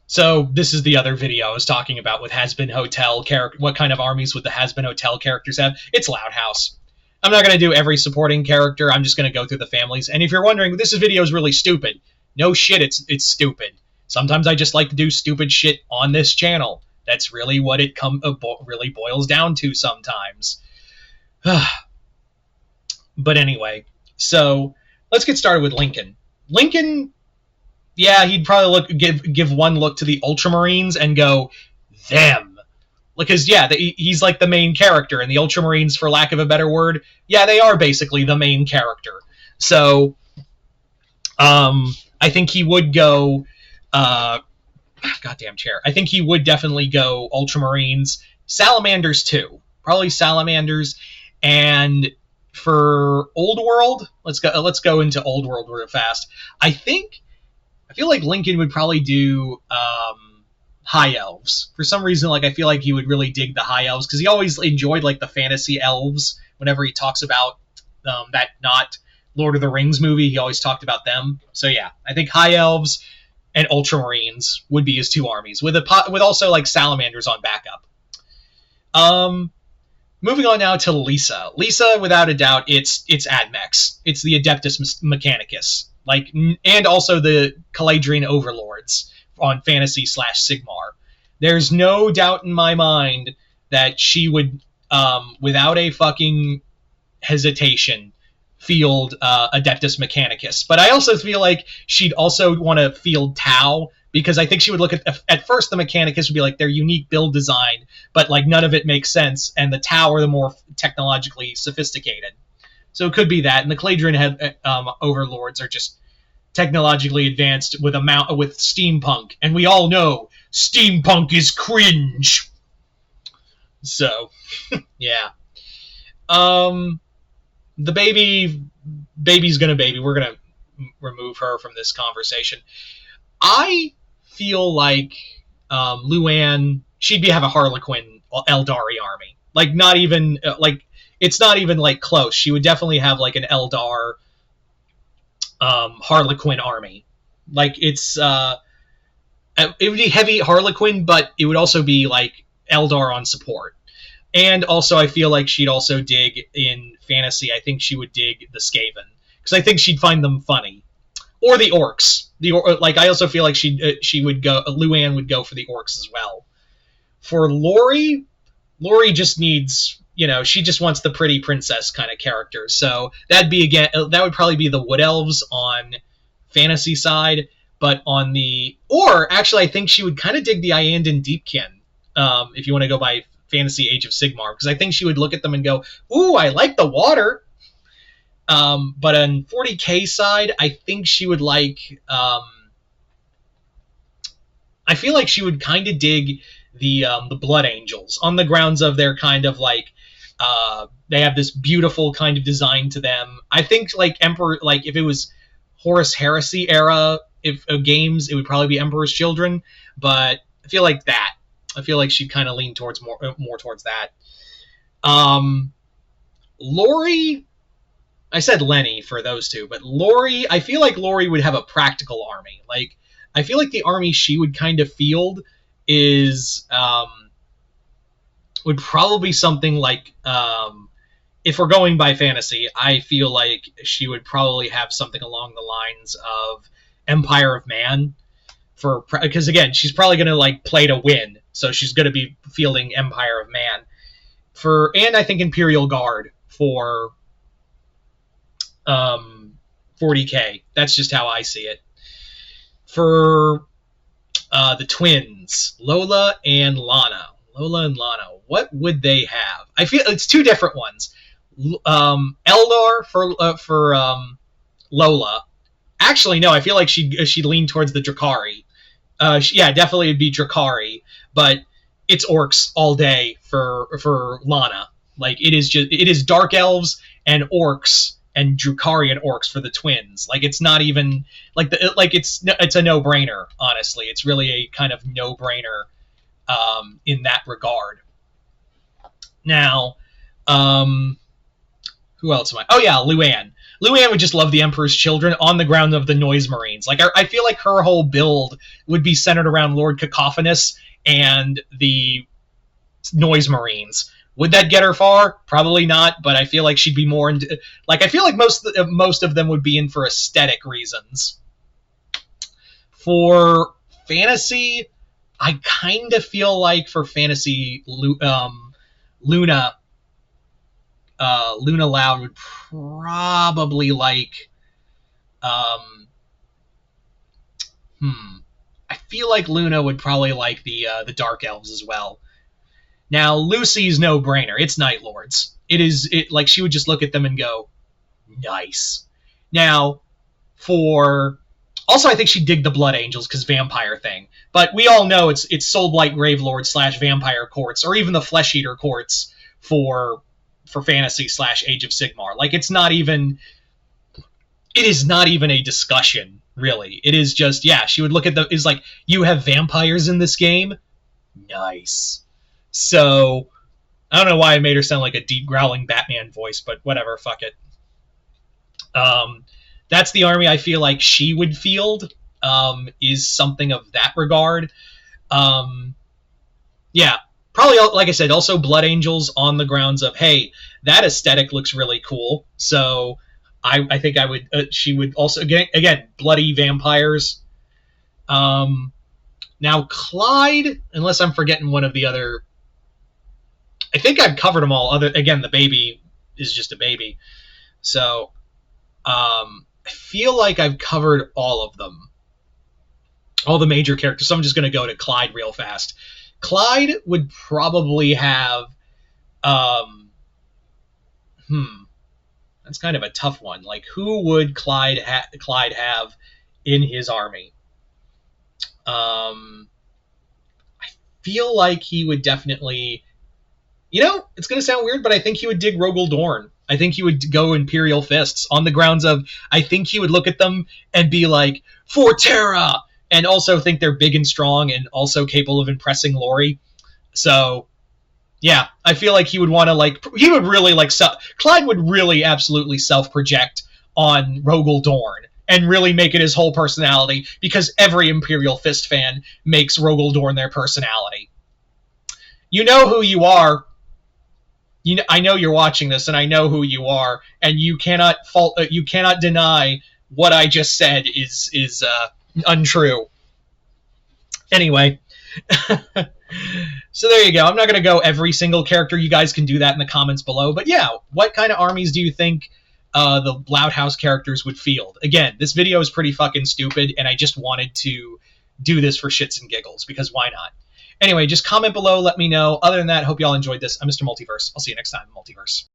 So this is the other video I was talking about with Has-Been Hotel character. What kind of armies would the Has-Been Hotel characters have? It's Loud House. I'm not going to do every supporting character. I'm just going to go through the families. And if you're wondering, this video is really stupid. No shit, it's stupid. Sometimes I just like to do stupid shit on this channel. That's really what it really boils down to sometimes. But anyway, so let's get started with Lincoln. Lincoln, yeah, he'd probably give one look to the Ultramarines and go, them. Because, yeah, he's like the main character, and the Ultramarines, for lack of a better word, yeah, they are basically the main character. So, I think he would go, goddamn chair. I think he would definitely go Ultramarines, Salamanders too. Probably Salamanders, and for Old World, let's go into Old World real fast. I feel like Lincoln would probably do High Elves. For some reason, like I feel like he would really dig the High Elves because he always enjoyed like the fantasy elves. Whenever he talks about that not Lord of the Rings movie, he always talked about them. So yeah, I think High Elves and Ultramarines would be his two armies with also like Salamanders on backup. Moving on now to Lisa. Lisa, without a doubt, it's Admex. It's the Adeptus Mechanicus, like, and also the Caladrian Overlords on Fantasy / Sigmar. There's no doubt in my mind that she would, without a fucking hesitation, field Adeptus Mechanicus. But I also feel like she'd also want to field Tau, because I think she would look at first the Mechanicus would be like their unique build design, but like none of it makes sense, and the Tau are the more technologically sophisticated. So it could be that, and the Caladrian Overlords are just technologically advanced with steampunk, and we all know steampunk is cringe. So, yeah. The baby's gonna baby. We're gonna remove her from this conversation. I feel like Luann, she'd have a Harlequin Eldari army. Like, not even it's not even like close. She would definitely have like an Eldar Harlequin army. Like, it would be heavy Harlequin, but it would also be like Eldar on support. And also, I feel like she'd also dig in fantasy. I think she would dig the Skaven, because I think she'd find them funny, or the Orcs. I also feel like Luann would go for the Orcs as well. For Lori just needs, she just wants the pretty princess kind of character. So that would probably be the Wood Elves on fantasy side, but actually I think she would kind of dig the Iandan Deepkin, if you want to go by Fantasy Age of Sigmar, because I think she would look at them and go, ooh, I like the water. But on 40k side, I think she would like, I feel like she would kind of dig the Blood Angels on the grounds of their kind of like, they have this beautiful kind of design to them. I think like Emperor, like if it was Horus Heresy era of games, it would probably be Emperor's Children, but I feel like she'd kind of lean towards more towards that. Lori, I said Lenny for those two, but Lori, I feel like Lori would have a practical army. Like, I feel like the army she would kind of field would probably be something like, if we're going by fantasy, I feel like she would probably have something along the lines of Empire of Man, because again, she's probably going to like play to win, so she's going to be fielding Empire of Man and I think Imperial Guard for 40k. That's just how I see it. For the twins, Lola and Lana, what would they have? I feel it's two different ones. Eldar for Lola. Actually, no, I feel like she'd lean towards the Drakari. Yeah, definitely it'd be Drakari, but it's Orcs all day for Lana. Like, it is Dark Elves and Orcs and Drukarian Orcs for the twins. Like, it's not even it's a no-brainer. Honestly, it's really a kind of no-brainer in that regard. Now, who else am I? Oh yeah, Luann. Luann would just love the Emperor's Children on the ground of the Noise Marines. Like, I feel like her whole build would be centered around Lord Cacophonous and the Noise Marines. Would that get her far? Probably not, but I feel like she'd be more into, like, I feel like most of them would be in for aesthetic reasons. For fantasy, I kind of feel like for fantasy, Luna Loud would probably like. I feel like Luna would probably like the Dark Elves as well. Now Lucy's no brainer. It's Night Lords. Like she would just look at them and go, nice. Now for. Also, I think she'd dig the Blood Angels because vampire thing. But we all know it's Soulblight Gravelord / Vampire Courts, or even the Flesh Eater Courts for fantasy / Age of Sigmar. Like, it is not even a discussion, really. It is just, yeah, she would look at is like, you have vampires in this game? Nice. So, I don't know why I made her sound like a deep growling Batman voice, but whatever, fuck it. That's the army I feel like she would field, is something of that regard. Yeah, probably, like I said, also Blood Angels on the grounds of, hey, that aesthetic looks really cool. So I think I would. She would also again bloody vampires. Now Clyde, unless I'm forgetting one of the other. I think I've covered them all. Again, the baby is just a baby, so I feel like I've covered all of them, all the major characters. So I'm just going to go to Clyde real fast. Clyde would probably have, that's kind of a tough one. Like, who would Clyde have in his army? I feel like he would definitely, it's going to sound weird, but I think he would dig Rogel Dorn. I think he would go Imperial Fists on the grounds of, I think he would look at them and be like, for Terra! And also think they're big and strong and also capable of impressing Lori. So, yeah, I feel like he would want to, Clyde would really absolutely self-project on Rogel Dorn and really make it his whole personality, because every Imperial Fist fan makes Rogel Dorn their personality. You know who you are. I know you're watching this, and I know who you are, and you cannot deny what I just said is untrue. Anyway, so there you go. I'm not going to go every single character. You guys can do that in the comments below. But yeah, what kind of armies do you think the Loud House characters would field? Again, this video is pretty fucking stupid, and I just wanted to do this for shits and giggles, because why not? Anyway, just comment below, let me know. Other than that, hope you all enjoyed this. I'm Mr. Multiverse. I'll see you next time, Multiverse.